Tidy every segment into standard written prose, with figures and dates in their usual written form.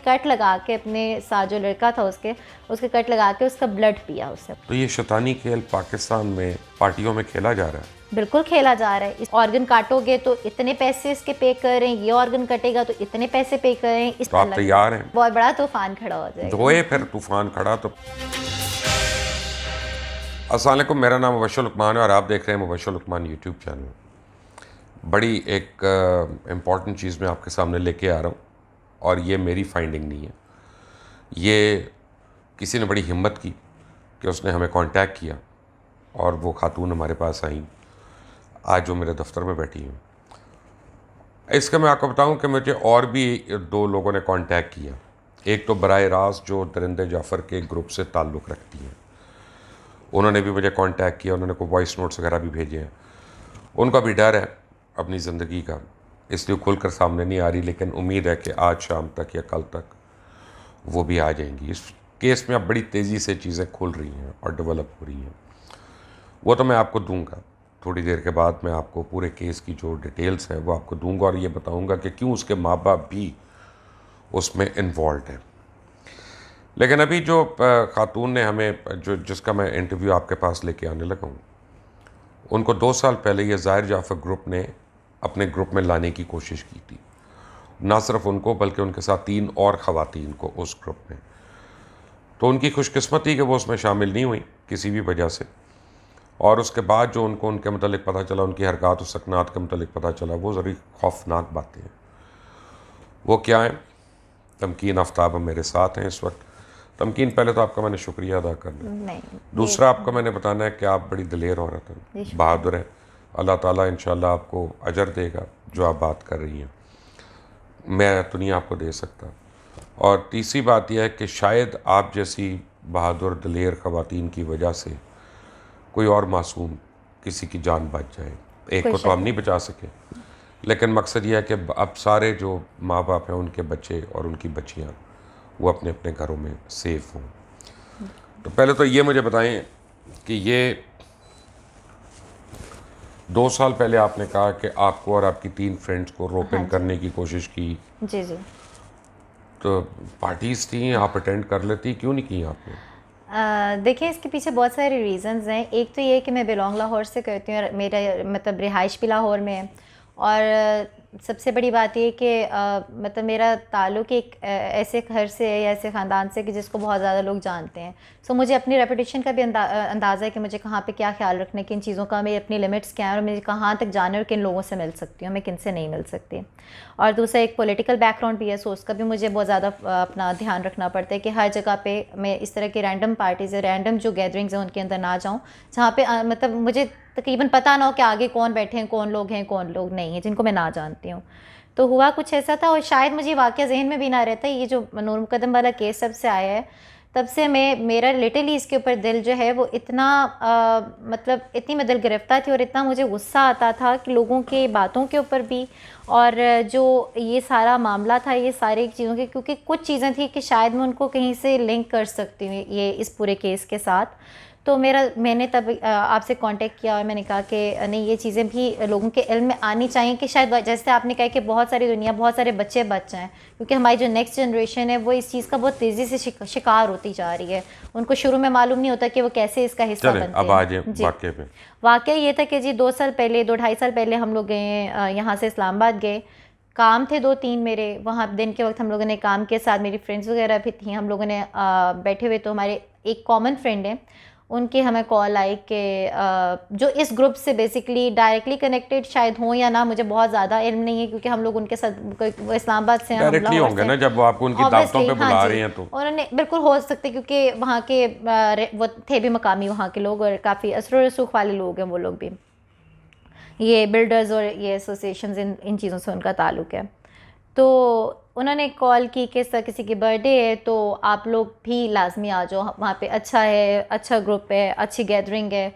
Cut लगा के, अपने साथ जो लड़का था उसके कट लगा के उसका ब्लड पिया उसने। तो ये शैतानी खेल पाकिस्तान में पार्टियों में खेला जा रहा है? बिल्कुल खेला जा रहा है। इस ऑर्गन काटोगे तो इतने पैसे इसके पे कर रहे हैं, ये ऑर्गन कटेगा तो इतने पैसे पे कर रहे हैं। इस तो आप तैयार हैं? बहुत बड़ा तूफान खड़ा हो जाएगा। धोए फिर तूफान खड़ा। तो अस्सलाम वालेकुम, मेरा नाम मुबश्शिर लुकमान है और आप देख रहे हैं मुबश्शिर लुकमान यूट्यूब चैनल। बड़ी एक इम्पॉर्टेंट चीज़ मैं आपके सामने लेके आ रहा हूँ और ये मेरी फाइंडिंग नहीं है, ये किसी ने बड़ी हिम्मत की कि उसने हमें कांटेक्ट किया और वो खातून हमारे पास आई आज जो मेरे दफ्तर में बैठी हूँ। इसका मैं आपको बताऊँ कि मुझे और भी 2 लोगों ने कांटेक्ट किया। एक तो बराए रास्त जो दरिंदे जाफ़र के ग्रुप से ताल्लुक़ रखती हैं, उन्होंने भी मुझे कांटेक्ट किया, उन्होंने कोई वॉइस नोट्स वगैरह भी भेजे हैं। उनका भी डर है अपनी ज़िंदगी का, इसलिए खुलकर सामने नहीं आ रही, लेकिन उम्मीद है कि आज शाम तक या कल तक वो भी आ जाएंगी। इस केस में अब बड़ी तेज़ी से चीज़ें खुल रही हैं और डेवलप हो रही हैं। वो तो मैं आपको दूंगा थोड़ी देर के बाद। मैं आपको पूरे केस की जो डिटेल्स हैं वो आपको दूंगा और ये बताऊंगा कि क्यों उसके माँ बाप भी उसमें इन्वॉल्व हैं। लेकिन अभी जो खातून ने हमें जिसका मैं इंटरव्यू आपके पास लेके आने लगा हूँ, उनको 2 साल पहले ये ज़ाहिर जाफ़र ग्रुप ने अपने ग्रुप में लाने की कोशिश की थी। ना सिर्फ उनको बल्कि उनके साथ 3 और ख़वातीन को उस ग्रुप में। तो उनकी खुशकिस्मती कि वो उसमें शामिल नहीं हुई किसी भी वजह से, और उसके बाद जो उनको उनके मतलब पता चला, उनकी हरकत और सकनात के मतलब पता चला, वो ज़रूरी खौफनाक बातें हैं। वो क्या हैं? तमकीन आफ्ताब मेरे साथ हैं इस वक्त। तमकीन, पहले तो आपका मैंने शुक्रिया अदा करना है। दूसरा आपको मैंने बताना है कि आप बड़ी दिलेर औरत हैं, बहादुर हैं। अल्लाह ताला इंशाल्लाह आपको अजर देगा जो आप बात कर रही हैं, मैं तो नहीं आपको दे सकता। और तीसरी बात यह है कि शायद आप जैसी बहादुर दिलेर ख़वातीन की वजह से कोई और मासूम किसी की जान बच जाए। एक को तो हम नहीं बचा सके, लेकिन मकसद यह है कि अब सारे जो माँ बाप हैं उनके बच्चे और उनकी बच्चियाँ वो अपने अपने घरों में सेफ़ हों। तो पहले तो ये मुझे बताएं कि ये 2 साल पहले आपने कहा कि आपको और आपकी 3 फ्रेंड्स को रोप इन करने की कोशिश की। जी जी। तो पार्टीज़ थी, आप अटेंड कर लेती, क्यों नहीं की आपने? देखिए, इसके पीछे बहुत सारे रीज़न्स हैं। एक तो ये कि मैं बिलोंग लाहौर से करती हूँ और मेरा मतलब रिहाइश भी लाहौर में है। और सबसे बड़ी बात ये कि मतलब मेरा ताल्लुक़ एक ऐसे घर से है या ऐसे ख़ानदान से कि जिसको बहुत ज़्यादा लोग जानते हैं। सो मुझे अपनी रेपुटेशन का भी अंदाज़ा है कि मुझे कहाँ पे क्या ख्याल रखने, किन चीज़ों का, मेरी अपनी लिमिट्स क्या हैं और मुझे कहाँ तक जाने और किन लोगों से मिल सकती हूँ, मैं किन से नहीं मिल सकती। और दूसरा एक पॉलिटिकल बैकग्राउंड भी है, सो उसका भी मुझे बहुत ज़्यादा अपना ध्यान रखना पड़ता है कि हर जगह पे मैं इस तरह की रैंडम पार्टीज़ या रैंडम जो गैदरिंग्स हैं उनके अंदर ना जाऊँ जहाँ पे मतलब मुझे तकरीबन पता ना हो कि आगे कौन बैठे हैं, कौन लोग नहीं हैं, जिनको मैं ना जानती हूँ। तो हुआ कुछ ऐसा था और शायद मुझे वाक़या ज़हन में भी ना रहता। ये जो नूर मुक़द्दम वाला केस जब से आया है तब से मेरा लिटरली इसके ऊपर दिल जो है वो इतना मतलब इतनी मैं दिल गिरफ्तार थी और इतना मुझे गुस्सा आता था कि लोगों के बातों के ऊपर भी, और जो ये सारा मामला था ये सारी चीज़ों के, क्योंकि कुछ चीज़ें थी कि शायद मैं उनको कहीं से लिंक कर सकती हूँ ये इस पूरे केस के साथ। तो मैंने तब आपसे कांटेक्ट किया और मैंने कहा कि नहीं, ये चीज़ें भी लोगों के इल्म में आनी चाहिए कि शायद जैसे आपने कहा कि बहुत सारी दुनिया, बहुत सारे बच्चे बच जाएँ, क्योंकि हमारी जो नेक्स्ट जनरेशन है वो इस चीज़ का बहुत तेज़ी से शिकार होती जा रही है। उनको शुरू में मालूम नहीं होता कि वो कैसे इसका हिस्सा बनते हैं। अब आ जाए वाक़ये पे। वाक़या ये था कि जी 2 साल पहले, 2 ढाई साल पहले हम लोग गए यहाँ से इस्लामाबाद गए। काम थे 2-3 मेरे वहाँ। दिन के वक्त हम लोगों ने काम के साथ, मेरी फ्रेंड्स वगैरह भी थी, हम लोगों ने बैठे हुए, तो हमारे एक कॉमन फ्रेंड है, उनकी हमें कॉल आई कि जो इस ग्रुप से बेसिकली डायरेक्टली कनेक्टेड शायद हों या ना, मुझे बहुत ज़्यादा इल्म नहीं है क्योंकि हम लोग उनके साथ इस्लामाबाद से हैं, डायरेक्टली होंगे ना जब वो आपको उनकी दावतों पे बुला रहे हैं। तो उन्होंने बिल्कुल हो सकते क्योंकि वहाँ के वो थे भी मकामी वहाँ के लोग और काफ़ी असर रसूख वाले लोग हैं वो लोग भी, ये बिल्डर्स और ये एसोसिएशंस, इन चीज़ों से उनका ताल्लुक़ है। तो उन्होंने कॉल की कि सर किसी की बर्थडे है तो आप लोग भी लाजमी आ जाओ, वहाँ पे अच्छा है, अच्छा ग्रुप है, अच्छी गैदरिंग है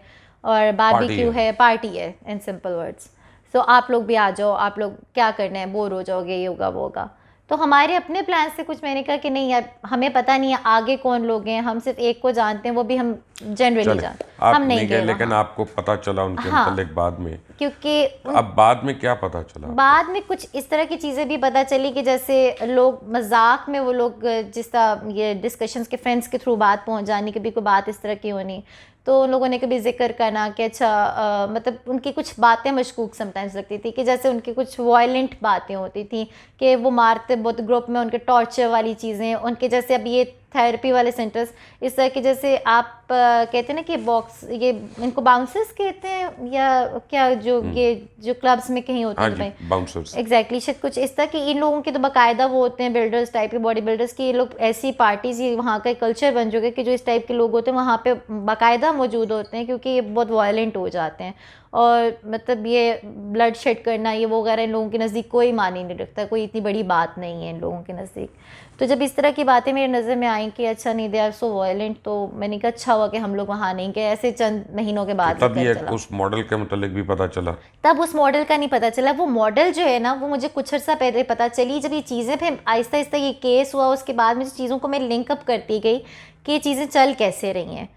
और बारबेक्यू है, पार्टी है, इन सिंपल वर्ड्स। तो आप लोग भी आ जाओ, आप लोग क्या करना है, बोर हो जाओगे, ये होगा वो होगा। तो हमारे अपने प्लान से कुछ, मैंने कहा कि नहीं यार, हमें पता नहीं है आगे कौन लोग हैं, हम सिर्फ एक को जानते हैं, वो भी हम जनरली जानते हैं, आप हम नहीं गए, लेकिन वहाँ। आपको पता चला उनके हाँ, मतलब बाद में, क्योंकि अब बाद में क्या पता चला? बाद में कुछ इस तरह की चीज़ें भी पता चली कि जैसे लोग मजाक में, वो लोग जिस तरह ये डिस्कशंस के फ्रेंड्स के थ्रू बात पहुंच जानी, कभी कोई बात इस तरह की होनी, तो उन लोगों ने कभी जिक्र करना कि अच्छा मतलब उनकी कुछ बातें मशकूक समटाइम्स लगती थी, कि जैसे उनकी कुछ वायलेंट बातें होती थी कि वो मारते बहुत ग्रुप में, उनके टॉर्चर वाली चीज़ें, उनके जैसे अब ये थेरेपी वाले सेंटर्स इस तरह के, जैसे आप कहते हैं ना कि बॉक्स, ये इनको बाउंसर्स कहते हैं या क्या, ये जो क्लब्स में कहीं होते हैं भाई, बाउंसर्स, एग्जैक्टली शायद कुछ इस तरह की। इन लोगों के तो बाकायदा वो होते हैं बिल्डर्स टाइप के, बॉडी बिल्डर्स की, ये लोग ऐसी पार्टीज, ये वहाँ का कल्चर बन चुका है कि जो इस टाइप के लोग होते हैं वहाँ पे बाकायदा मौजूद होते हैं, क्योंकि ये बहुत वायलेंट हो जाते हैं, और मतलब ये ब्लड शेड करना ये वो वगैरह इन लोगों के नज़दीक कोई मानी नहीं रखता, कोई इतनी बड़ी बात नहीं है इन लोगों के नज़दीक। तो जब इस तरह की बातें मेरी नज़र में आई कि अच्छा नहीं, दे आर सो वायलेंट, तो मैंने कहा अच्छा हुआ कि हम लोग वहाँ नहीं गए। ऐसे चंद महीनों के बाद तब ये उस मॉडल के मतलब भी पता चला? तब उस मॉडल का नहीं पता चला। वो मॉडल जो है ना, वो मुझे कुछ अर्सा पहले पता चली, जब ये चीज़ें फिर आहिस्ता आहिस्ता ये केस हुआ, उसके बाद मुझे चीज़ों को मैं लिंकअप करती गई कि ये चीज़ें चल कैसे रही हैं।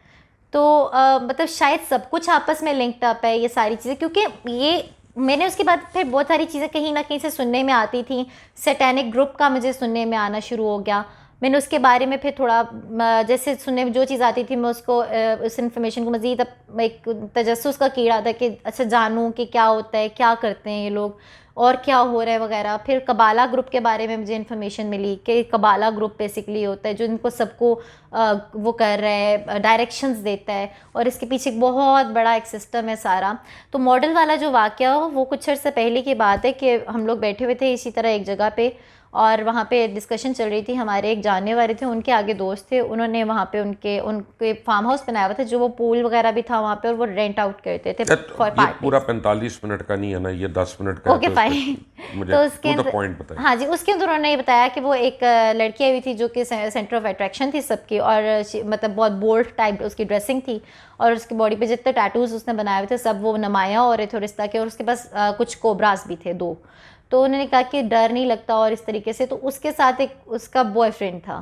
तो मतलब शायद सब कुछ आपस में लिंक्ड अप है ये सारी चीज़ें, क्योंकि ये मैंने उसके बाद फिर बहुत सारी चीज़ें कहीं ना कहीं से सुनने में आती थी। सैटेनिक ग्रुप का मुझे सुनने में आना शुरू हो गया। मैंने उसके बारे में फिर थोड़ा जैसे सुनने में जो चीज़ आती थी, मैं उसको उस इन्फॉर्मेशन को मज़ीद अब एक तजस्सुस का कीड़ा था कि अच्छा जानूँ कि क्या होता है, क्या करते हैं ये लोग और क्या हो रहा है वगैरह। फिर कबाला ग्रुप के बारे में मुझे इन्फॉर्मेशन मिली कि कबाला ग्रुप बेसिकली होता है जो इनको सबको वो कर रहा है, डायरेक्शंस देता है, और इसके पीछे एक बहुत बड़ा एक सिस्टम है सारा। तो मॉडल वाला जो वाक़या हो वो कुछ अर्से पहले की बात है कि हम लोग बैठे हुए थे इसी तरह एक जगह पे, और वहाँ पे डिस्कशन चल रही थी। हमारे एक जानने वाले थे, उनके आगे दोस्त थे, उन्होंने वहाँ पे उनके फार्म हाउस बनाया हुआ था, जो वो पूल वगैरह भी था वहाँ पे, और वो रेंट आउट करते थे फॉर ये पूरा 45 मिनट का नहीं है ना, ये 10 मिनट का है। Okay fine. मुझे तो उसके अंदर पॉइंट बताइए। हाँ जी, उसके अंदर उन्होंने ये बताया कि वो एक लड़की आई हुई थी जो कि सेंटर ऑफ अट्रैक्शन थी सबकी, और मतलब बहुत बोल्ड टाइप उसकी ड्रेसिंग थी, और उसकी बॉडी पे जितने टैटूज उसने बनाए हुए थे सब वो नुमायाँ हो रहे थे और इस तरह के, और उसके पास कुछ कोबरास भी थे 2। तो उन्होंने कहा कि डर नहीं लगता और इस तरीके से। तो उसके साथ एक उसका बॉयफ्रेंड था,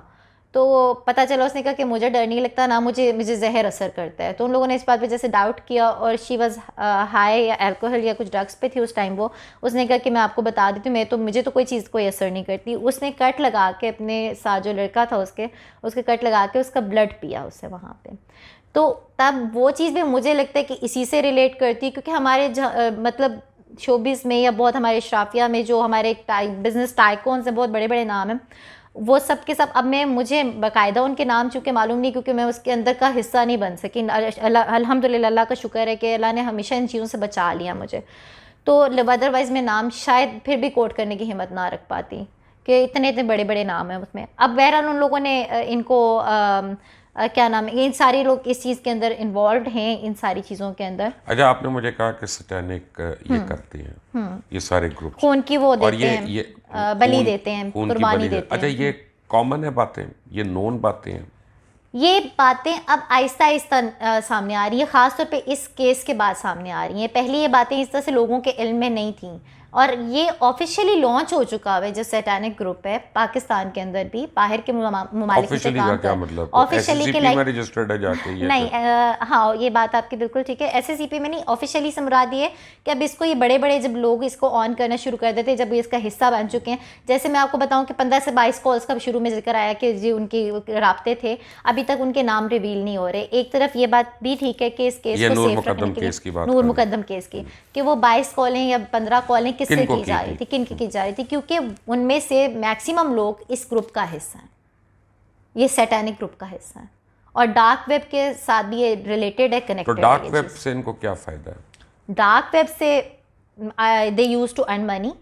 तो पता चला उसने कहा कि मुझे डर नहीं लगता ना, मुझे जहर असर करता है। तो उन लोगों ने इस बात पे जैसे डाउट किया, और शी वाज हाई या अल्कोहल या कुछ ड्रग्स पे थी उस टाइम वो। उसने कहा कि मैं आपको बता देती हूँ, मुझे तो कोई चीज़ कोई असर नहीं करती। उसने कट लगा के अपने साथ जो लड़का था उसके कट लगा के उसका ब्लड पिया उससे वहाँ पे। तो तब वो चीज़ भी मुझे लगता है कि इसी से रिलेट करती है, क्योंकि हमारे मतलब शोबिस में या बहुत हमारे शराफिया में जो हमारे बिजनेस टाइकॉन्स हैं, बहुत बड़े बड़े नाम हैं, वो सब के सब, अब मुझे बाकायदा उनके नाम चूँकि मालूम नहीं, क्योंकि मैं उसके अंदर का हिस्सा नहीं बन सकी। अल्हम्दुलिल्लाह, अल्लाह का शुक्र है कि अल्लाह ने हमेशा इन चीज़ों से बचा लिया मुझे। तो अदरवाइज़ मैं नाम शायद फिर भी कोट करने की हिम्मत ना रख पाती, कि इतने इतने बड़े बड़े नाम हैं उसमें। अब बहरहाल उन लोगों ने इनको क्या नाम है, इन सारे लोग इस चीज़ के अंदर इन्वॉल्व हैं, इन सारी चीज़ों के अंदर। अच्छा, आपने मुझे कहा कि सैटेनिक ये करते हैं ये सारे ग्रुप, खून की वो और देते हैं, ये बलि देते हैं, खून की कुर्बानी बलि देते अच्छा, हैं। ये कॉमन है बातें, ये नोन बातें हैं? ये बातें अब आहिस्ता आहिस्ता सामने आ रही है, ख़ासतौर पे इस केस के बाद सामने आ रही हैं। पहले ये बातें इस तरह से लोगों के इल्म में नहीं थी, और ये ऑफिशियली लॉन्च हो चुका है। जो सैटेनिक ग्रुप है पाकिस्तान के अंदर भी, बाहर के ममालिक में काम क्या मतलब? ऑफिशियली के SSCP में रजिस्टर्ड है जाके ये? नहीं, हाँ ये बात आपकी बिल्कुल ठीक है। SSCP में नहीं, ऑफिशियली से मुराद ये है कि अब इसको ये बड़े बड़े जब लोग इसको ऑन करना शुरू कर देते, जब ये इसका हिस्सा बन चुके हैं। जैसे मैं आपको बताऊं कि 15 से 22 कॉल्स का शुरू में जिक्र आया कि जी उनकी राब्ते थे, अभी तक उनके नाम रिवील नहीं हो रहे। एक तरफ ये बात भी ठीक है कि इस केस को सेफ रखने के लिए, नूर मुकद्दम केस की, कि वो 22 कॉलें या 15 कॉलें किससे की जा रही थी, किन की जा रही थी, क्योंकि उनमें से मैक्सिमम लोग इस ग्रुप का हिस्सा हैं, ये सैटेनिक ग्रुप का हिस्सा है, और डार्क वेब के साथ भी ये रिलेटेड है, कनेक्टेड तो है। डार्क वेब से इनको क्या फ़ायदा है? डार्क वेब से दे यूज टू अर्न मनी,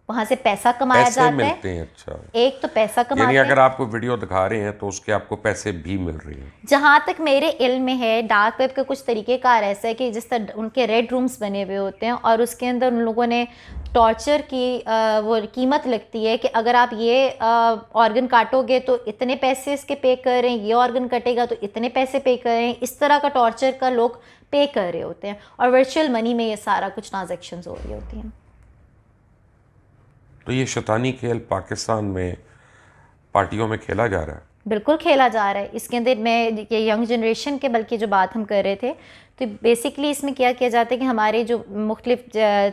वहाँ से पैसा कमाया पैसे जाता मिलते है। हैं? अच्छा, एक तो पैसा कमाते यानी हैं, अगर आपको वीडियो दिखा रहे हैं तो उसके आपको पैसे भी मिल रहे हैं? जहाँ तक मेरे इल्म में है। डार्क वेब के कुछ तरीक़ेकार ऐसा है कि जिस तरह उनके रेड रूम्स बने हुए होते हैं, और उसके अंदर उन लोगों ने टॉर्चर की वो कीमत लगती है कि अगर आप ये ऑर्गन काटोगे तो इतने पैसे इसके पे कर रहे हैं, ये ऑर्गन कटेगा तो इतने पैसे पे कर रहे हैं। इस तरह का टॉर्चर का लोग पे कर रहे होते हैं, और वर्चुअल मनी में ये सारा कुछ ट्रांजैक्शंस हो रही होती हैं। तो ये शैतानी खेल पाकिस्तान में पार्टियों में खेला जा रहा है। बिल्कुल खेला जा रहा है। इसके अंदर मैं ये यंग जनरेशन के बल्कि जो बात हम कर रहे थे, तो बेसिकली इसमें क्या किया जाता है कि हमारे जो मुख्तलिफ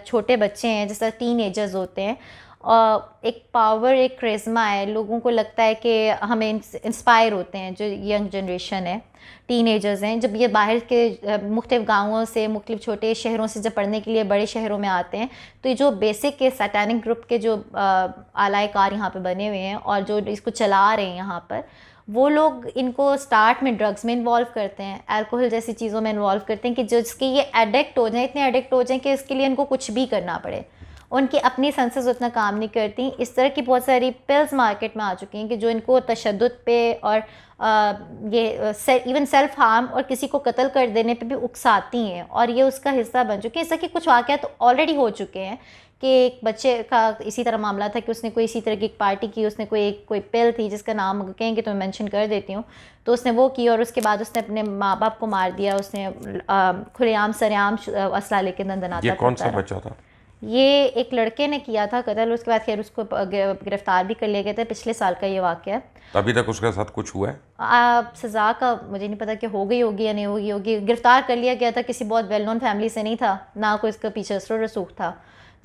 छोटे बच्चे हैं, जैसे टीन एजर्स होते हैं, एक पावर, एक क्रेज़मा है, लोगों को लगता है कि हमें इंस्पायर होते हैं, जो यंग जनरेशन है, टीन एजर्स हैं, जब ये बाहर के मुख्तलिफ गाँवों से, मुख्तलिफ छोटे शहरों से जब पढ़ने के लिए बड़े शहरों में आते हैं, तो ये जो बेसिक के सैटानिक ग्रुप के जो आलाए कार यहाँ पे बने हुए हैं और जो इसको चला रहे हैं यहाँ पर, वो लोग इनको स्टार्ट में ड्रग्स में इन्वॉल्व करते हैं, अल्कोहल जैसी चीज़ों में इन्वॉल्व करते हैं कि जिसके ये एडिक्ट हो जाएं, इतने एडिक्ट हो जाएं कि इसके लिए इनको कुछ भी करना पड़े। उनकी अपनी सेंसेस उतना काम नहीं करती। इस तरह की बहुत सारी पिल्स मार्केट में आ चुकी हैं कि जो इनको तशद्दुद पे और इवन सेल्फ हार्म और किसी को कत्ल कर देने पे भी उकसाती हैं, और ये उसका हिस्सा बन चुके हैं। इस तरह के कुछ वाक़यात तो ऑलरेडी हो चुके हैं कि एक बच्चे का इसी तरह मामला था कि उसने कोई इसी तरह की एक पार्टी की, उसने कोई पिल थी जिसका नाम कहेंगे तो मैं मेंशन कर देती हूँ, तो उसने वो की और उसके बाद उसने अपने माँ बाप को मार दिया। उसने खुलेआम सरेआम असला लेके दंदनाता। ये कौन सा बच्चा था? ये एक लड़के ने किया था कत्ल, उसके बाद खैर उसको गिरफ्तार भी कर लिया गया था। पिछले साल का ये वाक़या है। अभी तक उसके साथ कुछ हुआ है? सज़ा का मुझे नहीं पता कि हो गई होगी या नहीं होगी। गिरफ्तार कर लिया गया था, किसी बहुत वेल नोन फैमिली से नहीं था, ना कोई इसका पीछे असर रसूख था,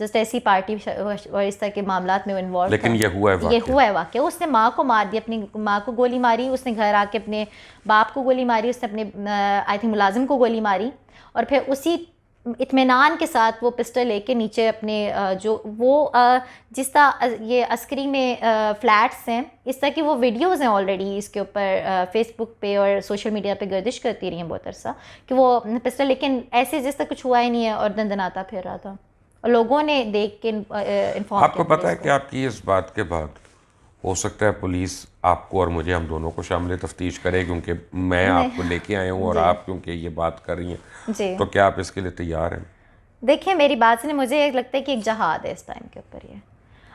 जस्ट ऐसी पार्टी और इस तरह के मामलात में इन्वॉल्व। लेकिन ये हुआ है वाक़या। उसने माँ को मार दिया, अपनी माँ को गोली मारी, उसने घर आके अपने बाप को गोली मारी, उसने अपने आई थिंक मुलाजिम को गोली मारी, और फिर उसी इत्मीनान के साथ वो पिस्टल लेके नीचे अपने जो वो जिस तरह ये अस्करी में फ्लैट्स हैं, इस तरह की वो वीडियोस हैं ऑलरेडी इसके ऊपर फेसबुक पे और सोशल मीडिया पे गर्दिश करती रही हैं बहुत अरसा कि वो पिस्टल, लेकिन ऐसे जिस तरह कुछ हुआ ही नहीं है और दंदनाता फिर रहा था और लोगों ने देख के इन्फॉर्म। आपको पता है कि आपकी इस बात के बाद हो सकता है पुलिस आपको और मुझे, हम दोनों को शामिल तफ्तीश करे, क्योंकि मैं आपको लेके आया हूँ और आप क्योंकि ये बात कर रही हैं, तो क्या आप इसके लिए तैयार हैं? देखिए, मेरी बात से मुझे लगता है कि एक जहाद है इस टाइम के ऊपर। ये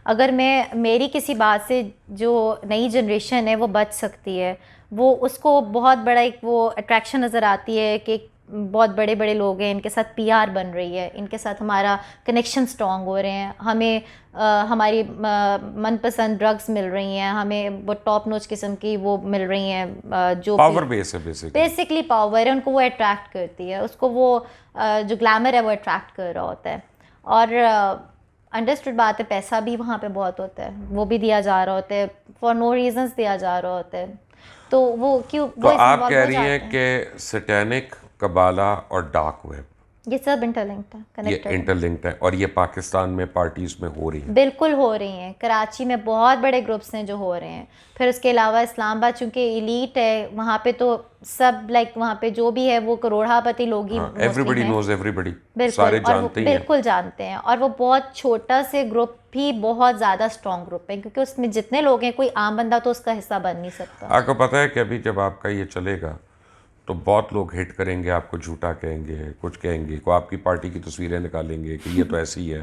अगर मेरी किसी बात से जो नई जनरेशन है वो बच सकती है, वो उसको बहुत बड़ा एक वो अट्रैक्शन नज़र आती है कि बहुत बड़े बड़े लोग हैं, इनके साथ पीआर बन रही है, इनके साथ हमारा कनेक्शन स्ट्रॉन्ग हो रहे हैं, हमें हमारी मनपसंद ड्रग्स मिल रही हैं, हमें वो टॉप नोच किस्म की वो मिल रही हैं, जो पावर बेस है, बेसिकली पावर है, उनको वो अट्रैक्ट करती है, उसको वो जो ग्लैमर है वो अट्रैक्ट कर रहा होता है। और अंडरस्टूड बात है, पैसा भी वहाँ पे बहुत होता है, वो भी दिया जा रहा होता है, फॉर नो रीजंस दिया जा रहा होता है, तो वो क्यों? तो आप कह रही हैं कि सैटेनिक, कबाला और डार्क वेब ये सब इंटरलिंक्ड है, कनेक्टेड, ये इंटरलिंक्ड है, और ये पाकिस्तान में पार्टीज में हो रही हैं? बिल्कुल हो रही हैं। कराची में बहुत बड़े ग्रुप्स हैं जो हो रहे हैं। फिर उसके अलावा इस्लामाबाद चूँकि एलीट है, वहाँ पे तो सब वहाँ पे जो भी है वो करोड़ापति लोग ही, एवरीबडी नोज एवरीबडी, सारे जानते हैं, बिल्कुल जानते हैं। और वो बहुत छोटा से ग्रुप भी बहुत ज़्यादा स्ट्रॉन्ग ग्रुप है, क्योंकि उसमें जितने लोग हैं कोई आम बंदा तो उसका हिस्सा बन नहीं सकता। आपको पता है कि अभी जब आपका ये चलेगा तो बहुत लोग हिट करेंगे, आपको झूठा कहेंगे, कुछ कहेंगे, को आपकी पार्टी की तस्वीरें निकालेंगे कि ये तो ऐसी है।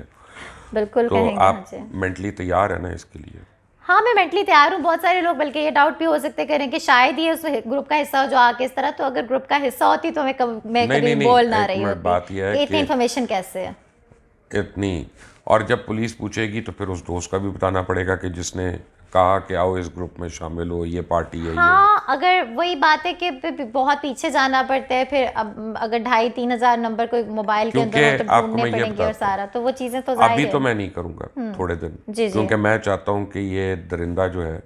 बिल्कुल। तो आप मेंटली तैयार है ना इसके लिए? हाँ, मैं मेंटली तैयार हूँ। बहुत सारे लोग बल्कि ये डाउट भी हो सकते करें कि शायद ये उस ग्रुप का हिस्सा हो जो आके इस तरह, तो अगर ग्रुप का हिस्सा होती तो मैं कभी बोल ना रही होती। बात यह है कि इतनी इन्फॉर्मेशन कैसे है इतनी, और जब पुलिस पूछेगी तो फिर उस दोस्त का भी बताना पड़ेगा कि जिसने कहा कि आओ इस ग्रुप में शामिल हो, ये पार्टी है। हाँ, अगर वही बात है कि बहुत पीछे जाना पड़ता है, फिर अब अगर 2,500-3 हज़ार नंबर कोई मोबाइल के अंदर हो तो ढूंढने पड़ेंगे और सारा, तो वो चीज़ें तो अभी तो मैं नहीं करूँगा थोड़े दिन, क्योंकि मैं चाहता हूँ कि ये दरिंदा जो है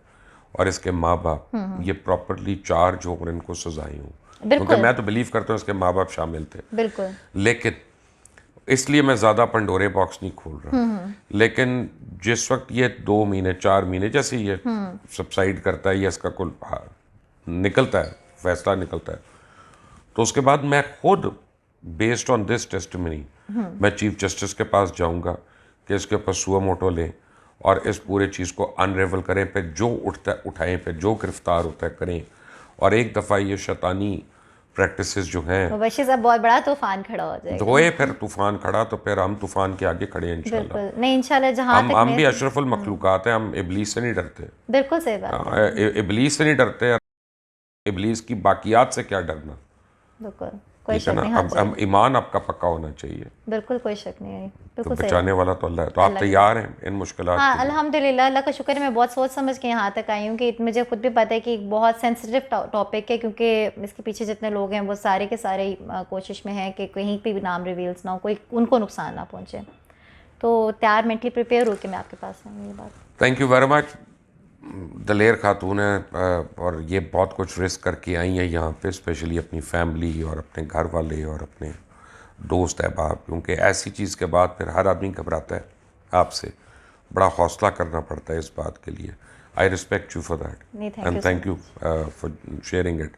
और इसके माँ बाप ये प्रॉपरली चार्ज हो और इनको सजाएं हों, क्योंकि मैं तो बिलीव करता हूँ इसके माँ बाप शामिल थे। बिल्कुल। लेकिन इसलिए मैं ज़्यादा पंडोरे बॉक्स नहीं खोल रहा, लेकिन जिस वक्त ये 2 महीने 4 महीने जैसे ये सबसाइड करता है या इसका कुल निकलता है, फैसला निकलता है, तो उसके बाद मैं खुद बेस्ड ऑन दिस टेस्टिमनी मैं चीफ जस्टिस के पास जाऊंगा कि इसके ऊपर सुओ मोटो लें और इस पूरे चीज़ को अनरेवल करें, पे जो उठता है उठाएं, पे जो गिरफ्तार होता है करें, और एक दफ़ा ये शैतानी प्रैक्टिसेस जो हैं, मुबश्शिर साहब बहुत बड़ा तूफान खड़ा हो जाएगा। होए फिर तूफान खड़ा तो फिर हम तूफान के आगे खड़े हैं इंशाल्लाह। नहीं, इंशाल्लाह। जहाँ तक हम भी अशरफुल मखलूकात हैं, हम इब्लीस से नहीं डरते। बिल्कुल सही बात है। इब्लीस से नहीं डरते, इब्लीस की बाकियात से क्या डरना। बिल्कुल। कोई ठीक है शक ना। नहीं, हाँ अब जी, ईमान आपका पक्का होना चाहिए, बिल्कुल कोई शक नहीं है, तो बिल्कुल सही बचाने बात। वाला तो अल्लाह है। तो आप अल्लाह के तैयार हैं इन मुश्किलात हाँ, के लिए? अल्हम्दुलिल्लाह, अल्लाह का शुक्र है, मैं बहुत सोच समझ के यहाँ तक आई हूँ कि मुझे खुद भी पता है कि एक बहुत सेंसिटिव टॉपिक है, क्योंकि इसके पीछे जितने लोग हैं वो सारे के सारे कोशिश में हैं कि कहीं पे भी नाम रिवील्स ना हो, कोई उनको नुकसान ना पहुँचे। तो तैयार, मेंटली प्रिपेयर हो के मैं आपके पास आई हूँ, ये बात। Thank you very much. Daler Khatoon है, और ये बहुत कुछ रिस्क करके आई हैं यहाँ पे, स्पेशली अपनी फैमिली और अपने घर वाले और अपने दोस्त अहबाब, क्योंकि ऐसी चीज़ के बाद फिर हर आदमी घबराता है आपसे। बड़ा हौसला करना पड़ता है इस बात के लिए। आई रिस्पेक्ट यू फॉर नहीं, that thank and you so thank you for sharing it.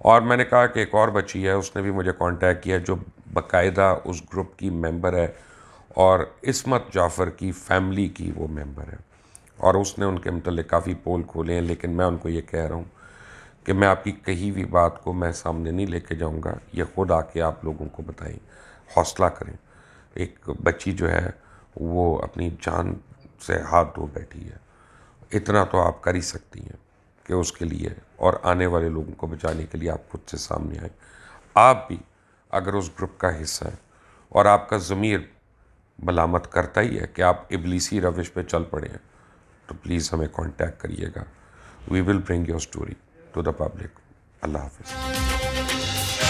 और मैंने कहा कि एक और बच्ची है, उसने भी मुझे कांटेक्ट किया, जो बाकायदा उस ग्रुप की मेंबर है और इस्मत जाफ़र की फैमिली की वो मेंबर है, और उसने उनके मतलब काफ़ी पोल खोले हैं। लेकिन मैं उनको ये कह रहा हूँ कि मैं आपकी कही हुई बात को मैं सामने नहीं लेके जाऊँगा, ये ख़ुद आके आप लोगों को बताएं, हौसला करें। एक बच्ची जो है वो अपनी जान से हाथ धो बैठी है, इतना तो आप कर ही सकती हैं कि उसके लिए और आने वाले लोगों को बचाने के लिए आप खुद से सामने आए। आप भी अगर उस ग्रुप का हिस्सा है और आपका ज़मीर मलामत करता ही है कि आप इब्लीसी रविश पे चल पड़े हैं, तो प्लीज़ हमें कांटेक्ट करिएगा। We will bring your story to the public. अल्लाह हाफ़िज़।